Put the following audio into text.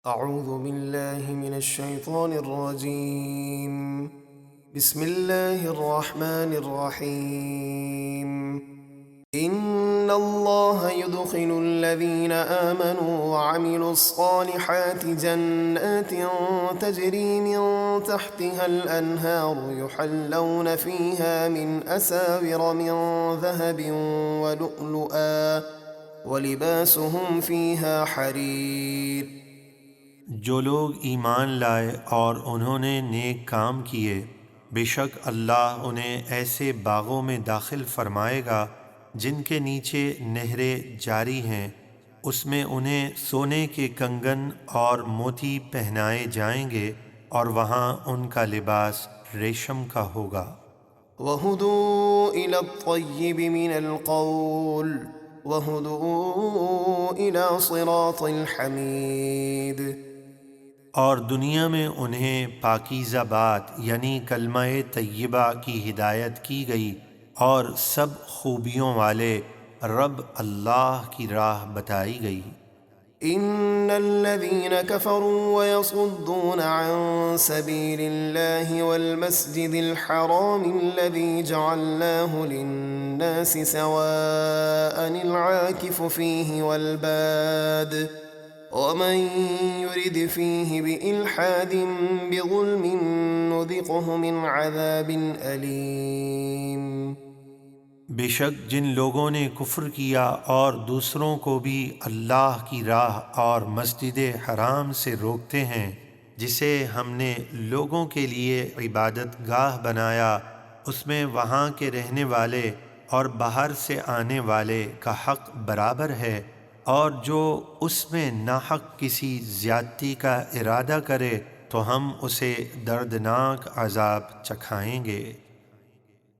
أعوذ بالله من الشيطان الرجيم. بسم الله الرحمن الرحيم. إن الله يدخل الذين آمنوا وعملوا الصالحات جنات تجري من تحتها الأنهار يحلون فيها من أساور من ذهب ولؤلؤا ولباسهم فيها حرير. جو لوگ ایمان لائے اور انہوں نے نیک کام کیے، بے شک اللہ انہیں ایسے باغوں میں داخل فرمائے گا جن کے نیچے نہریں جاری ہیں، اس میں انہیں سونے کے کنگن اور موتی پہنائے جائیں گے اور وہاں ان کا لباس ریشم کا ہوگا۔ وَهُدُوا إِلَى الطَّيِّبِ مِنَ الْقَوْلِ وَهُدُوا إِلَى صِرَاطِ الْحَمِيدِ۔ اور دنیا میں انہیں پاکیزہ بات یعنی کلمہ طیبہ کی ہدایت کی گئی اور سب خوبیوں والے رب اللہ کی راہ بتائی گئی۔ إن الذين كفروا ويصدون عن سبيل الله والمسجد الحرام الذي جعلناه للناس سواء العاكف فيه والباد ومن يرد فيه بإلحاد بظلم نذقه من عذاب أليم۔ بے شک جن لوگوں نے کفر کیا اور دوسروں کو بھی اللہ کی راہ اور مسجد حرام سے روکتے ہیں، جسے ہم نے لوگوں کے لیے عبادت گاہ بنایا، اس میں وہاں کے رہنے والے اور باہر سے آنے والے کا حق برابر ہے، اور جو اس میں ناحق کسی زیادتی کا ارادہ کرے تو ہم اسے دردناک عذاب چکھائیں گے۔